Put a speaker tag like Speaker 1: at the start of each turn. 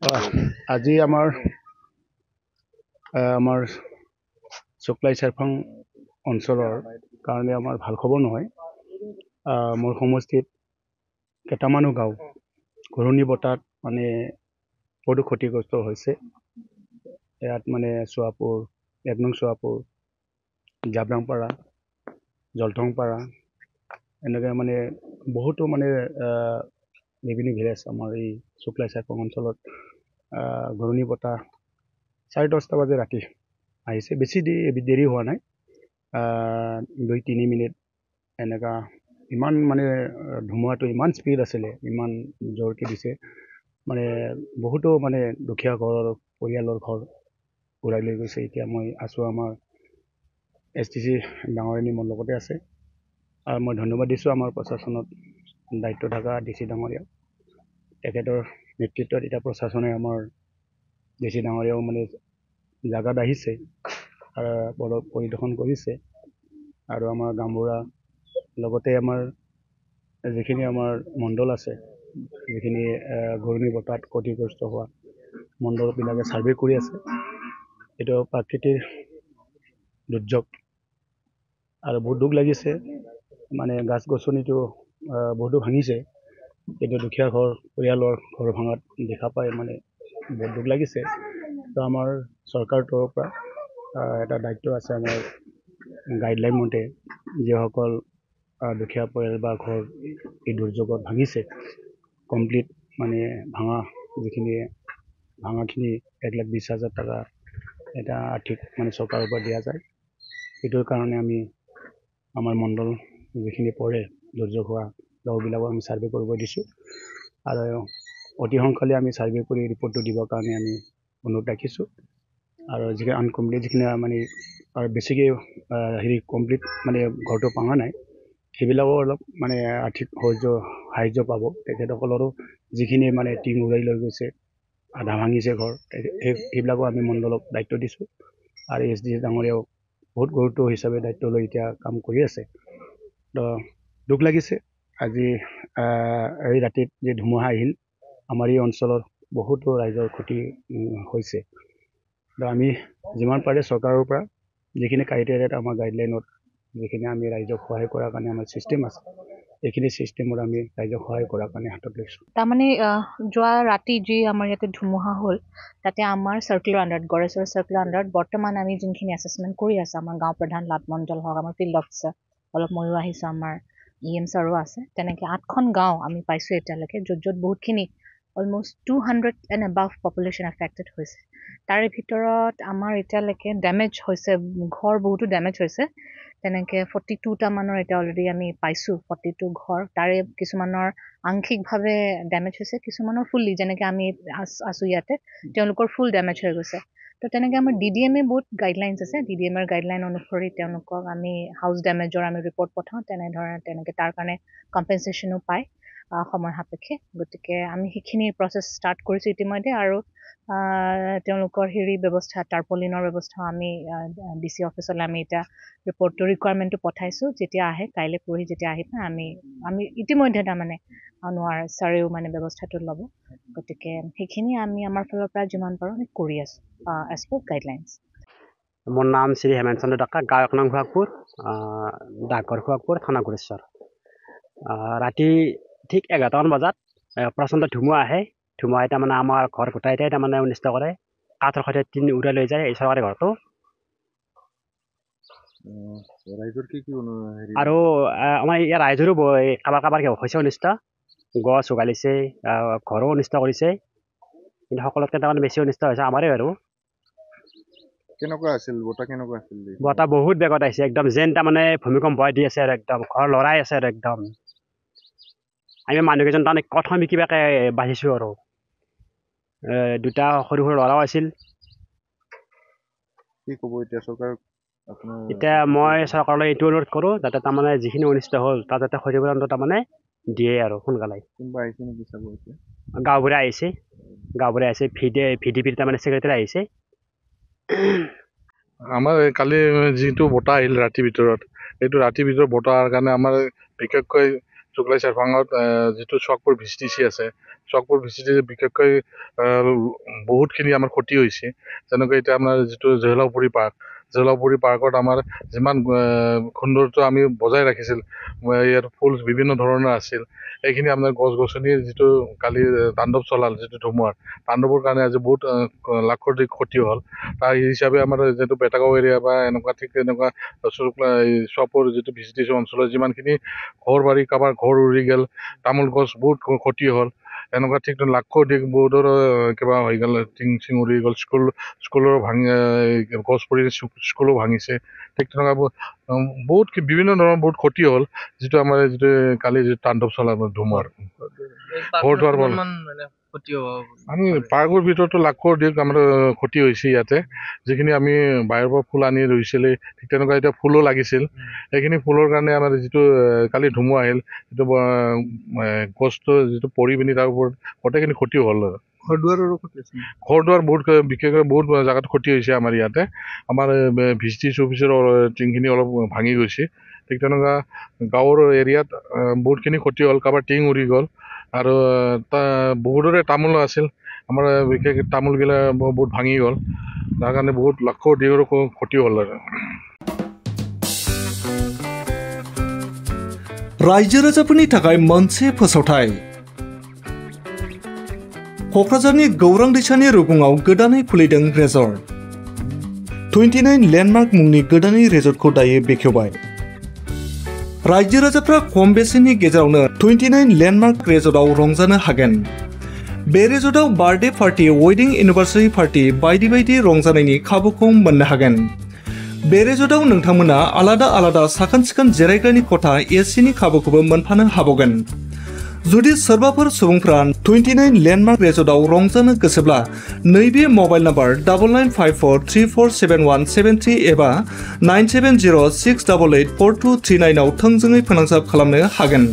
Speaker 1: আজি আমাৰ চুকলাই চেৰফাং অঞ্চলৰ কাৰণে আমাৰ ভাল খবৰ নহয়। মোৰ সমষ্টিত কেইটামানো গাঁও ঘূৰ্ণী বতাহত মানে বহুতো ক্ষতিগ্ৰস্ত হৈছে। ইয়াত মানে চোৱাপুৰ, 1 নং চোৱাপুৰ, জাবৰাংপাৰা, জলথংপাৰা, এনেকৈ মানে বহুতো মানে বিভিন্ন ভিলেজ আমাৰ এই চুকলাই চেৰফাং অঞ্চলত ঘূৰ্ণী বতাহ 10:30 বাজে ৰাতি আহিছে। বেছি দেৰি হোৱা নাই, 2-3 মিনিট এনেকুৱা। ইমান মানে ধুমুহাটো ইমান স্পীড আছিলে, ইমান জোৰকৈ দিছে, মানে বহুতো মানে দুখীয়া ঘৰৰ পৰিয়ালৰ ঘৰ উৰাই লৈ গৈছে। এতিয়া মই আছোঁ, আমাৰ STC ডাঙৰীয়ানী মোৰ লগতে আছে, আৰু মই ধন্যবাদ দিছোঁ আমাৰ প্ৰশাসনত দায়িত্ব থকা DC ডাঙৰীয়াক। তেখেতৰ নেতৃত্বত এতিয়া প্ৰশাসনে, আমাৰ DC ডাঙৰীয়াও মানে জাগাত আহিছে আৰু পৰিদৰ্শন কৰিছে। আৰু আমাৰ গাঁওবুঢ়া লগতে আমাৰ যিখিনি আমাৰ মণ্ডল আছে, যিখিনি ঘূৰ্ণী বতাহত ক্ষতিগ্ৰস্ত হোৱা মণ্ডলবিলাকে ছাৰ্ভে কৰি আছে। এইটো প্ৰাকৃতিক দুৰ্যোগ আৰু বহুত দুখ লাগিছে, মানে গাছ গছনিটো বহুতো ভাঙিছে, কিন্তু দুখীয়া পৰিয়ালৰ ঘৰ ভাঙাত দেখা পাই মানে বহুত দুখ লাগিছে। তো আমাৰ চৰকাৰৰ তৰফৰ পৰা এটা দায়িত্ব আছে, আমাৰ গাইডলাইন মতে যিসকল দুখীয়া পৰিয়াল বা ঘৰ এই দুৰ্যোগত ভাঙিছে, কমপ্লিট মানে ভাঙাখিনি 1,20,000 টকা এটা আৰ্থিক মানে চৰকাৰৰ পৰা দিয়া যায়। সেইটোৰ কাৰণে আমি আমাৰ মণ্ডল যিখিনি পৰে দুৰ্যোগ হোৱা গাঁওবিলাকক আমি ছাৰ্ভে কৰিব দিছোঁ, আৰু অতি সোনকালে আমি ছাৰ্ভে কৰি ৰিপৰ্টটো দিবৰ কাৰণে আমি অনুৰোধ ৰাখিছোঁ। আৰু যিখিনি আনকমপ্লিট, যিখিনি মানে আৰু বেছিকৈ কমপ্লিট মানে ঘৰটো ভাঙা নাই, সেইবিলাকো অলপ মানে আৰ্থিক সাহাৰ্য পাব। তেখেতসকলৰো যিখিনি মানে টিং উৰাই লৈ গৈছে, আধা ভাঙিছে ঘৰ, সেইবিলাকো আমি মণ্ডলক দায়িত্ব দিছোঁ। আৰু SDC ডাঙৰীয়াও বহুত গুৰুত্ব হিচাপে দায়িত্ব লৈ এতিয়া কাম কৰি আছে। তো দুখ লাগিছে আজি এই ৰাতিত যে ধুমুহা আহিল, আমাৰ এই অঞ্চলৰ বহুতো ৰাইজৰ ক্ষতি হৈছে। তো আমি যিমান পাৰে চৰকাৰৰ পৰা যিখিনি ক্ৰাইটেৰিয়াত আমাৰ গাইডলাইনত যিখিনি আমি ৰাইজক সহায় কৰাৰ কাৰণে আমাৰ ছিষ্টেম আছে, এইখিনি ছিষ্টেমত আমি ৰাইজক সহায় কৰাৰ কাৰণে হাতত লৈছোঁ।
Speaker 2: তাৰমানে যোৱা ৰাতি যি আমাৰ ইয়াতে ধুমুহা হ'ল, তাতে আমাৰ চাৰ্কুলাৰ আণ্ডাৰত, গড়েশ্বৰ চাৰ্কুলাৰ আণ্ডাৰত বৰ্তমান আমি যোনখিনি এছেছমেণ্ট কৰি আছোঁ, আমাৰ গাঁও প্ৰধান লাট মণ্ডল হওক, আমাৰ ফিল্ড অফিচাৰ অলপ ময়ো আহিছোঁ, আমাৰ EM ছাৰো আছে, তেনেকৈ 8খন গাঁও আমি পাইছোঁ এতিয়ালৈকে, য'ত বহুতখিনি almost 200 and above population affected হৈছে। তাৰে ভিতৰত আমাৰ এতিয়ালৈকে ডেমেজ হৈছে, ঘৰ বহুতো ডেমেজ হৈছে। তেনেকৈ 42টা মানৰ এতিয়া অলৰেডি আমি পাইছোঁ, 42 ঘৰ। তাৰে কিছুমানৰ আংশিকভাৱে ডেমেজ হৈছে, কিছুমানৰ ফুল্লি, যেনেকৈ আমি আছোঁ ইয়াতে, তেওঁলোকৰ ফুল ডেমেজ হৈ গৈছে। তো তেনেকৈ আমাৰ DDMA বহুত গাইডলাইনছ আছে, DDMAৰ গাইডলাইন অনুসৰি তেওঁলোকক আমি হাউচ ডেমেজৰ আমি ৰিপৰ্ট পঠাওঁ, তেনেকৈ তাৰ কাৰণে কম্পেনচেশ্যনো পায় সময় সাপেক্ষে। গতিকে আমি সেইখিনি প্ৰচেছ ষ্টাৰ্ট কৰিছোঁ ইতিমধ্যে, আৰু তেওঁলোকৰ ব্যৱস্থা, টাৰ্পলিনৰ ব্যৱস্থা আমি DC অফিচলৈ আমি এতিয়া ৰিপৰ্টটো ৰিকুৱাৰমেণ্টটো পঠাইছোঁ। যেতিয়া আহে, কাইলৈ পৰহি যেতিয়া আহি পায়, আমি ইতিমধ্যে তাৰমানে নোৱাৰে ছাৰেও মানে ব্যৱস্থাটো ল'ব। গতিকে সেইখিনি আমি আমাৰ ফালৰ পৰা যিমান পাৰোঁ আমি কৰি আছোঁ এজ পাৰ গাইডলাইনছ।
Speaker 3: মোৰ নাম শ্ৰী হেমেন চন্দ্ৰ ডেকা, গাঁও 1 নং খোৱাকপুৰ, ডাকঘৰ খোৱাকপুৰ, থানা গড়েশ্বৰ। ৰাতি ঠিক 11টামান বজাত প্ৰচণ্ড ধুমুহা আহে। ধুমুহাই তাৰমানে আমাৰ ঘৰ গোটাইতে তাৰমানে অনিষ্ট কৰে, কাঠৰ সৈতে টিন উৰাই লৈ যায় এই চৰকাৰী ঘৰটো। আৰু আমাৰ ইয়াৰ ৰাইজৰো কাৰোবাৰ হৈছে অনিষ্ট, গছ উঘালিছে, ঘৰো অনিষ্ট কৰিছে, কিন্তু সকলোতকৈ তাৰমানে বেছি অনিষ্ট হৈছে আমাৰে। আৰু
Speaker 4: কেনেকুৱা আছিল বতাহ, কেনেকুৱা আছিল?
Speaker 3: বতাহ বহুত বেগত আহিছে, একদম যেন তাৰমানে ভূমিকম্প দি আছে, আৰু একদম ঘৰ লৰাই আছে, আৰু একদম আমি মানুহকেইজন তাৰমানে কথা কিবাকে বাঢ়িছোঁ। আৰু 2টা সৰু সৰু ল'ৰাও আছিল।
Speaker 4: কি ক'ব এতিয়া চৰকাৰ?
Speaker 3: এতিয়া মই চৰকাৰলৈ এইটো অনুৰোধ কৰোঁ, যাতে তাৰমানে যিখিনি অনিষ্ট হ'ল তাত যাতে ক্ষতিপূৰণটো তাৰমানে দিয়ে আৰু সোনকালে।
Speaker 4: কোনোবা আহিছে নেকি চাব এতিয়া?
Speaker 3: গাঁওবুঢ়া আহিছে, VDPৰ তাৰমানে ছেক্ৰেটাৰী আহিছে।
Speaker 4: আমাৰ কালি যিটো বতাহ আহিল ৰাতিৰ ভিতৰত, এইটো ৰাতিৰ ভিতৰত বতাহৰ কাৰণে আমাৰ বিশেষকৈ
Speaker 5: চুকলাই চেৰভাঙত যিটো চকপুৰ VCTC আছে, চকপুৰ VCTC বিশেষকৈ বহুতখিনি আমাৰ ক্ষতি হৈছে। যেনেকৈ এতিয়া আমাৰ যিটো জহলাপুৰী পাৰ্ক, জহলাপুৰী পাৰ্কত আমাৰ যিমান সৌন্দৰ্য আমি বজাই ৰাখিছিল, ইয়াত ফুল বিভিন্ন ধৰণৰ আছিল, এইখিনি আপোনাৰ গছ গছনিৰ যিটো কালি তাণ্ডৱ চলাল, যিটো ধুমুহাৰ তাণ্ডৱৰ কাৰণে আজি বহুত লাখৰ ক্ষতি হ'ল। তাৰ হিচাপে আমাৰ যিটো বেটাগাঁও এৰিয়া বা এনেকুৱা ঠিক এনেকুৱা চকপুৰ যিটো VCTC অঞ্চলৰ যিমানখিনি ঘৰ বাৰী, কাৰোবাৰ ঘৰ উৰি গ'ল, তামোল গছ বহুত ক্ষতি হ'ল, এনেকুৱা ঠিক লাখো অধিক বহুতৰ কিবা হৈ গ'ল, টিং চিং উৰি গ'ল, স্কুলৰ গছ পৰি স্কুলো ভাঙিছে। ঠিক তেনেকুৱা বহুত বিভিন্ন ধৰণৰ বহুত ক্ষতি হ'ল, যিটো আমাৰ যিটো কালি যিটো তাণ্ডৱ চলাল ধুমুহাৰ। ঘৰ দুৱাৰ আমি পাৰ্কৰ ভিতৰতো লাখো অধিক আমাৰ ক্ষতি হৈছে ইয়াতে, যিখিনি আমি বাহিৰৰ পৰা ফুল আনি ৰুইছিলে, ঠিক তেনেকুৱা এতিয়া ফুলো লাগিছিল, সেইখিনি ফুলৰ কাৰণে আমাৰ যিটো কালি ধুমুহা আহিল, যিটো গছটো যিটো পৰি পিনি তাৰ ওপৰত গোটেইখিনি ক্ষতি হ'ল। ঘৰ দুৱাৰ বহুত বিশেষকৈ বহুত জেগাত ক্ষতি হৈছে আমাৰ ইয়াতে। আমাৰ VCTC অফিচৰ টিংখিনি অলপ ভাঙি গৈছে। ঠিক তেনেকুৱা গাঁৱৰ এৰিয়াত বহুতখিনি ক্ষতি হ'ল, কাৰোবাৰ টিং উৰি গ'ল, আৰু বহুতৰে তামোলো আছিল, আমাৰ বিশেষ তামোলগিলা বহুত ভাঙি গ'ল, তাৰ কাৰণে বহুত লাখো অধিকৰো ক্ষতি হ'ল।
Speaker 6: रायजो राजाफोरनि थाखाय मोनसे फोसावथाय। क'क्राझारनि गौरां दैसानि रुगुङाव गोदानै खुलिदों रेजर्ट। 29 लेन्डमार्क मुंनि गोदानै रेजर्टखौ दायो बेखेवबाय। रायजो राजाफ्रा खम बेसेननि गेजेरावनो 29 लेन्डमार्क रेजर्टआव रंजानो हागोन। बे रेजर्टआव birthday party, wedding anniversary party बायदि बायदि रंजानायनि खाबुखौ मोननो हागोन। बे रेजर्टआव नोंथांमोना आलादा आलादा साखोन सिखोन जिरायग्रानि खथा, एसिनि खाबुखौबो मोनफानो हाबावगोन। जुदि सोरबाफोर सुबुंफ्रा 29 लेन्डमार्क रेजर्टआव रंजानो गोसोब्ला नैबे मबाइल नाम्बार 9954347173 एबा 9706884239 आव थोंजोङै फोनांजाब खालामनो हागोन।